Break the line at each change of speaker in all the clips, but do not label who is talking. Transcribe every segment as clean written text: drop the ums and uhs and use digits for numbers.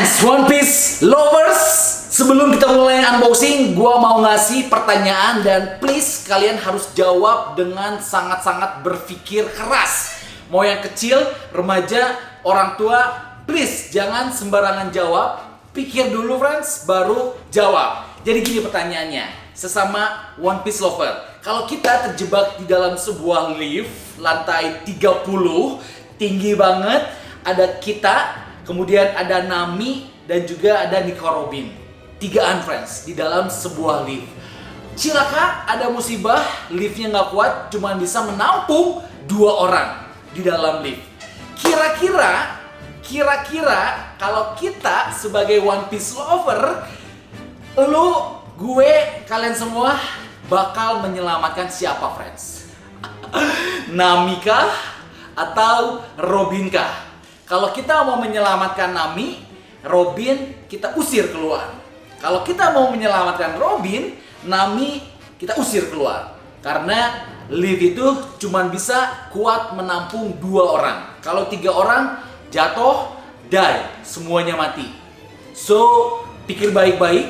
Friends, One Piece lovers, sebelum kita mulai unboxing, gua mau ngasih pertanyaan dan please kalian harus jawab dengan sangat-sangat berpikir keras. Mau yang kecil, remaja, orang tua, please jangan sembarangan jawab. Pikir dulu friends, baru jawab. Jadi gini pertanyaannya, sesama One Piece lover. Kalau kita terjebak di dalam sebuah lift, lantai 30, tinggi banget, ada kita, kemudian ada Nami, dan juga ada Nico Robin. Tigaan friends, di dalam sebuah lift. Cilaka, ada musibah, liftnya nggak kuat, cuma bisa menampung 2 orang di dalam lift. Kira-kira kalau kita sebagai One Piece lover, lu, gue, kalian semua bakal menyelamatkan siapa friends? Nami kah? Atau Robin kah? Kalau kita mau menyelamatkan Nami, Robin kita usir keluar. Kalau kita mau menyelamatkan Robin, Nami kita usir keluar. Karena lift itu cuma bisa kuat menampung 2 orang. Kalau 3 orang jatuh, die, semuanya mati. So, pikir baik-baik.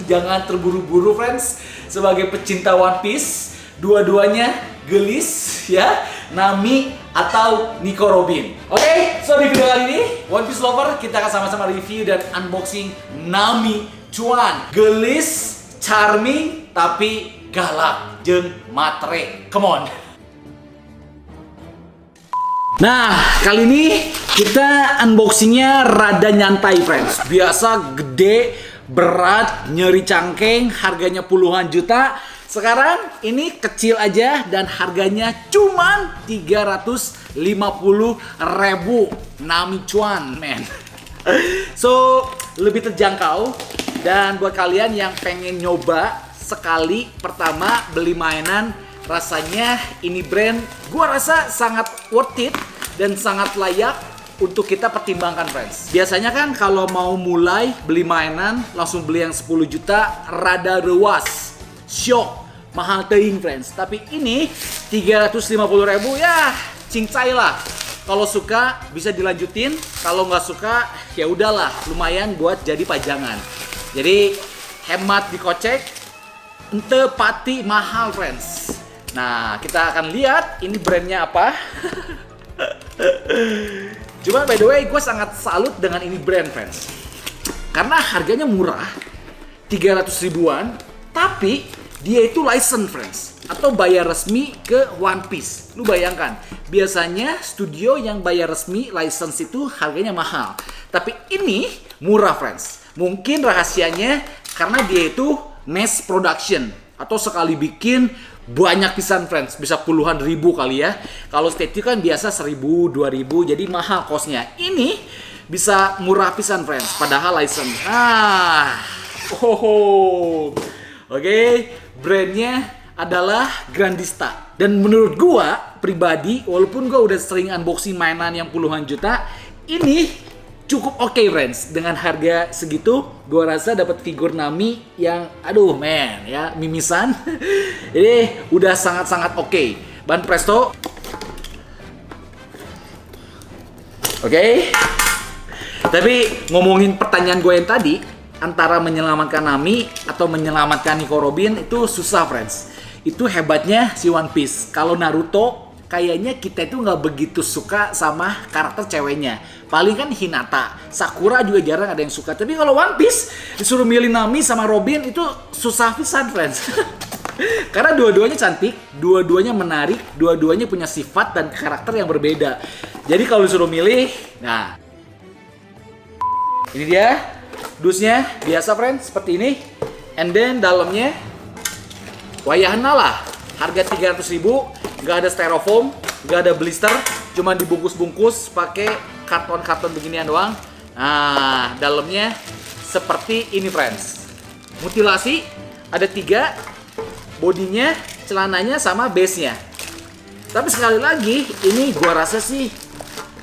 Jangan terburu-buru friends. Sebagai pecinta One Piece, dua-duanya gelis ya, Nami atau Nico Robin. Oke, so di video kali ini One Piece lover kita akan sama-sama review dan unboxing Nami Chuan. Gelis, charming, tapi galak jeung matre. Come on. Nah, kali ini kita unboxingnya rada nyantai friends. Biasa gede, berat, nyeri cangkeng, harganya puluhan juta. Sekarang ini kecil aja dan harganya cuman 350.000 Nami Chuan, man. So, lebih terjangkau. Dan buat kalian yang pengen nyoba sekali pertama beli mainan, rasanya ini brand gua rasa sangat worth it dan sangat layak untuk kita pertimbangkan friends. Biasanya kan kalau mau mulai beli mainan langsung beli yang 10 juta rada rewas, shock, mahal teuing friends. Tapi ini 350.000 ya cincai lah. Kalau suka bisa dilanjutin, kalau nggak suka ya udahlah, lumayan buat jadi pajangan. Jadi hemat dikocek, ente pati mahal friends. Nah, kita akan lihat ini brandnya apa. Cuma by the way, gue sangat salut dengan ini brand friends. Karena harganya murah, 300 ribuan, tapi dia itu license friends. Atau bayar resmi ke One Piece. Lu bayangkan, biasanya studio yang bayar resmi license itu harganya mahal. Tapi ini murah friends. Mungkin rahasianya karena dia itu mass production. Atau sekali bikin banyak pisan friends, bisa puluhan ribu kali ya. Kalau statue kan biasa 1.000, 2.000, jadi mahal costnya. Ini bisa murah pisan friends, padahal license. Oke, brandnya adalah Grandista. Dan menurut gua pribadi, walaupun gua udah sering unboxing mainan yang puluhan juta, ini cukup oke friends. Dengan harga segitu, gua rasa dapat figur Nami yang aduh man ya, mimisan. Jadi udah sangat-sangat oke. Ban presto. Oke. Tapi ngomongin pertanyaan gue yang tadi, antara menyelamatkan Nami atau menyelamatkan Nico Robin itu susah friends. Itu hebatnya si One Piece. Kalau Naruto kayaknya kita itu nggak begitu suka sama karakter ceweknya. Paling kan Hinata, Sakura juga jarang ada yang suka. Tapi kalau One Piece disuruh milih Nami sama Robin itu susah pisan friends. Karena dua-duanya cantik, dua-duanya menarik, dua-duanya punya sifat dan karakter yang berbeda. Jadi kalau disuruh milih, nah ini dia dusnya biasa friends seperti ini. And then dalamnya wayahna lah, harga 300.000, nggak ada styrofoam, nggak ada blister, cuma dibungkus-bungkus pakai karton-karton beginian doang. Nah, dalamnya seperti ini friends. Mutilasi ada 3, bodinya, celananya sama base-nya. Tapi sekali lagi, ini gua rasa sih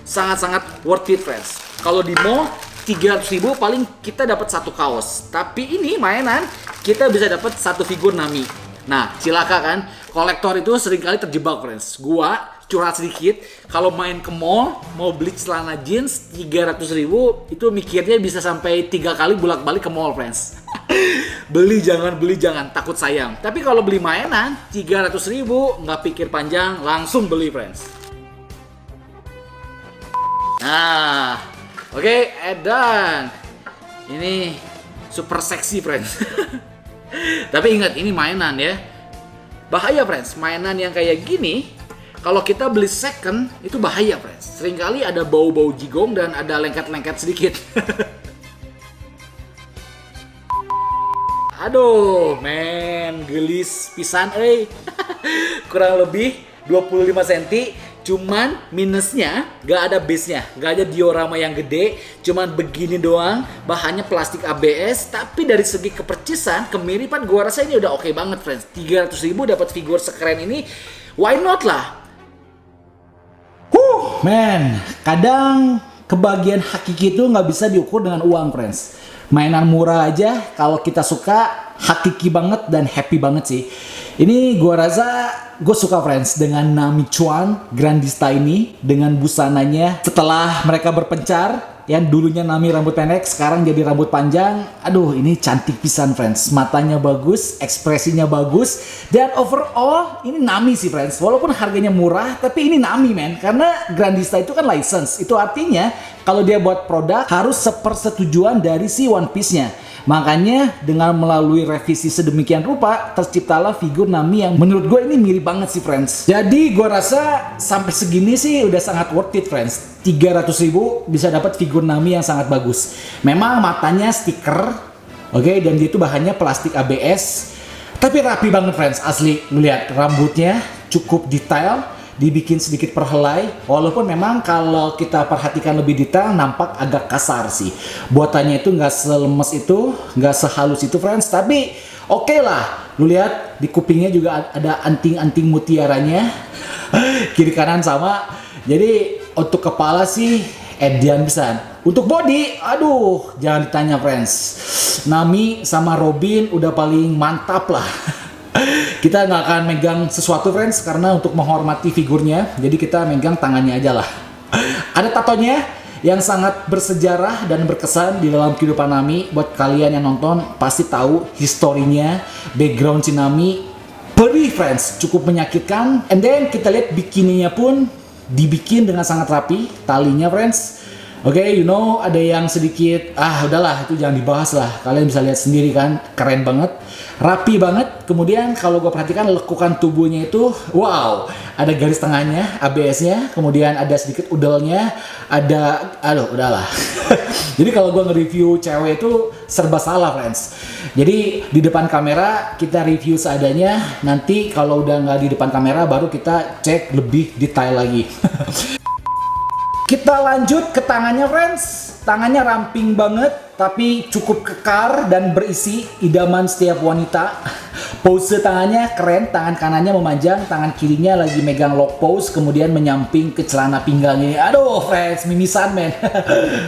sangat-sangat worth it friends. Kalau di mall 300.000 paling kita dapat 1 kaos. Tapi ini mainan kita bisa dapat 1 figur Nami. Nah, cilaka kan, kolektor itu seringkali terjebak, friends. Gua curhat sedikit, kalau main ke mall mau beli celana jeans 300.000 itu mikirnya bisa sampai 3 kali bolak-balik ke mall, friends. beli jangan, takut sayang. Tapi kalau beli mainan 300.000 nggak pikir panjang, langsung beli, friends. Nah, oke, edan. Ini super seksi, friends. Tapi ingat, ini mainan ya. Bahaya, friends, mainan yang kayak gini kalau kita beli second itu bahaya, friends. Seringkali ada bau-bau jigong dan ada lengket-lengket sedikit. Aduh, men, gelis pisan, kurang lebih 25 cm. Cuman minusnya gak ada base-nya, gak ada diorama yang gede, cuman begini doang, bahannya plastik ABS. Tapi dari segi kepercisan, kemiripan, gua rasa ini udah oke banget, friends. 300.000 dapat figur sekeren ini, why not lah?
Man, kadang kebahagiaan hakiki itu nggak bisa diukur dengan uang, friends. Mainan murah aja, kalau kita suka, hakiki banget dan happy banget sih. Ini gua rasa gue suka, friends, dengan Nami Chuan Grandista ini, dengan busananya. Setelah mereka berpencar, yang dulunya Nami rambut pendek, sekarang jadi rambut panjang. Aduh, ini cantik pisan, friends. Matanya bagus, ekspresinya bagus, dan overall ini Nami sih, friends. Walaupun harganya murah, tapi ini Nami, man. Karena Grandista itu kan license. Itu artinya kalau dia buat produk harus sepersetujuan dari si One Piece-nya. Makanya dengan melalui revisi sedemikian rupa terciptalah figur Nami yang menurut gue ini mirip banget sih, friends. Jadi gue rasa sampai segini sih udah sangat worth it, friends. 300.000 bisa dapat figur Nami yang sangat bagus. Memang matanya stiker, oke, dan dia itu bahannya plastik ABS. Tapi rapi banget, friends, asli. Lu lihat rambutnya cukup detail, dibikin sedikit perhelai, walaupun memang kalau kita perhatikan lebih detail nampak agak kasar sih. Buatannya itu nggak selemes itu, nggak sehalus itu, friends, tapi oke lah. Lu lihat di kupingnya juga ada anting-anting mutiaranya, kiri kanan sama. Jadi untuk kepala sih edian pisan. Untuk body, aduh, jangan ditanya, friends. Nami sama Robin udah paling mantap lah. Kita nggak akan megang sesuatu, friends, karena untuk menghormati figurnya, jadi kita megang tangannya aja lah. Ada tatonya yang sangat bersejarah dan berkesan di dalam kehidupan Nami. Buat kalian yang nonton pasti tahu historinya, background si Nami. Perih, friends, cukup menyakitkan. And then kita lihat bikininya pun dibikin dengan sangat rapi, talinya, friends. Oke, you know, ada yang sedikit, udahlah, itu jangan dibahas lah. Kalian bisa lihat sendiri kan, keren banget, rapi banget. Kemudian kalau gue perhatikan lekukan tubuhnya itu, wow, ada garis tengahnya, ABS-nya, kemudian ada sedikit udelnya, ada, udahlah. Jadi kalau gue nge-review cewek itu serba salah, friends. Jadi di depan kamera kita review seadanya, nanti kalau udah nggak di depan kamera baru kita cek lebih detail lagi. Kita lanjut ke tangannya, friends. Tangannya ramping banget, tapi cukup kekar dan berisi idaman setiap wanita. Pose tangannya keren, tangan kanannya memanjang, tangan kirinya lagi megang lock pose, kemudian menyamping ke celana pinggangnya. Aduh, friends, mimisan, men.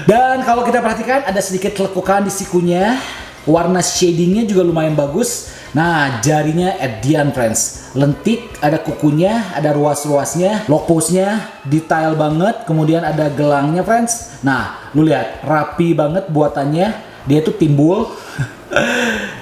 Dan kalau kita perhatikan ada sedikit lekukan di sikunya. Warna shadingnya juga lumayan bagus. Nah, jarinya edian, friends. Lentik, ada kukunya, ada ruas-ruasnya, lock pose-nya detail banget. Kemudian ada gelangnya, friends. Nah, lu lihat, rapi banget buatannya. Dia tuh timbul.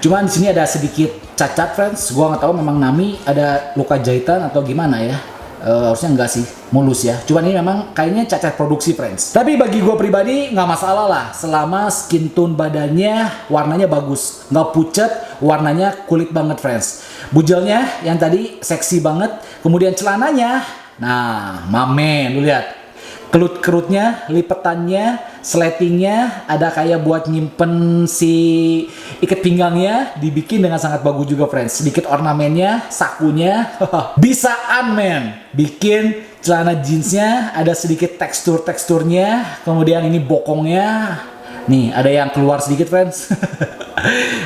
Cuman di sini ada sedikit cacat, friends. Gua nggak tahu memang Nami ada luka jahitan atau gimana ya. Harusnya enggak sih, mulus ya. Cuman ini memang kayaknya cacat produksi, friends. Tapi bagi gue pribadi nggak masalah lah, selama skin tone badannya warnanya bagus, nggak pucat, warnanya kulit banget, friends. Bujelnya yang tadi seksi banget. Kemudian celananya, nah, mamen, lu lihat. Kerut-kerutnya, lipetannya, sletingnya, ada kayak buat nyimpen si ikat pinggangnya, dibikin dengan sangat bagus juga, friends. Sedikit ornamennya, sakunya, bisaan, men. Bikin celana jeansnya, ada sedikit teksturnya, kemudian ini bokongnya. Nih, ada yang keluar sedikit, friends.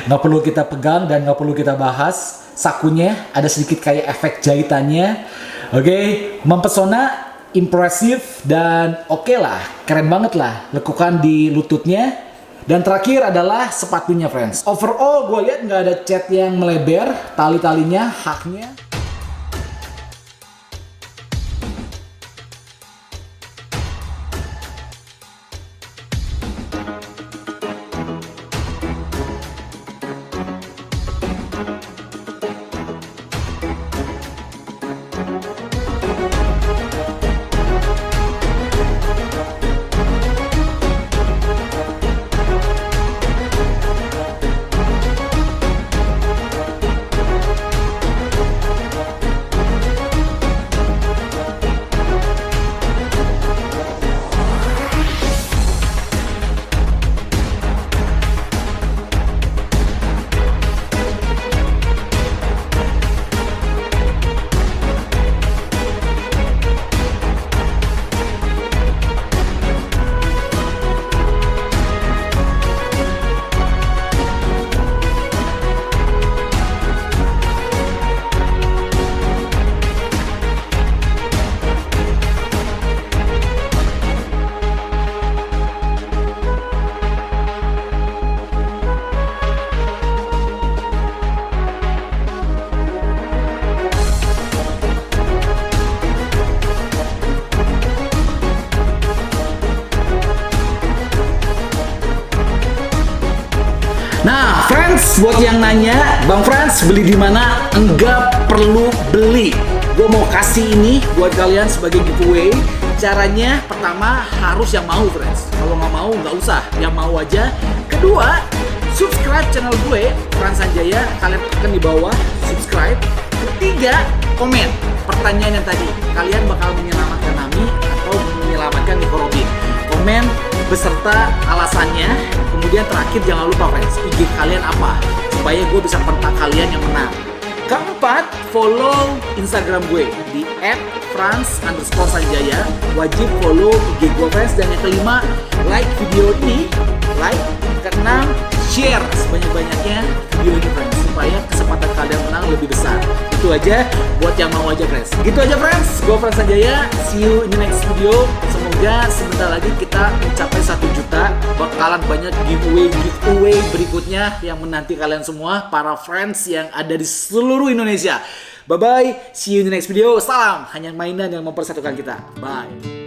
Nggak perlu kita pegang dan nggak perlu kita bahas. Sakunya, ada sedikit kayak efek jahitannya. Oke, mempesona, impresif, dan oke lah, keren banget lah lekukan di lututnya. Dan terakhir adalah sepatunya, friends. Overall gue lihat nggak ada cat yang melebar, tali-talinya, haknya. buat yang nanya, Bang Frans beli di mana? Enggak perlu beli. Gue mau kasih ini buat kalian sebagai giveaway. Caranya pertama harus yang mau, friends. Kalau nggak mau nggak usah, yang mau aja. Kedua, subscribe channel gue, Frans Sanjaya. Kalian tekan di bawah subscribe. Ketiga, komen pertanyaan yang tadi. Kalian bakal menyelamatkan Nami atau menyelamatkan Nico Robin. Komen beserta alasannya. Kemudian terakhir jangan lupa, friends, IG kalian apa supaya gue bisa kontak kalian yang menang. Keempat, follow Instagram gue di @frans_sanjaya. Wajib follow IG gue, friends. Dan yang kelima, like video ini, like. Keenam, share sebanyak-banyaknya video ini, friends, supaya kesempatan kalian menang lebih besar. Itu aja buat yang mau aja, friends. Gitu aja, friends. Gue Frans Sanjaya. See you in the next video. Semoga sebentar lagi kita mencapai 1 juta. Bakalan banyak giveaway berikutnya yang menanti kalian semua, para friends yang ada di seluruh Indonesia. Bye-bye. See you in the next video. Salam. Hanya mainan yang mempersatukan kita. Bye.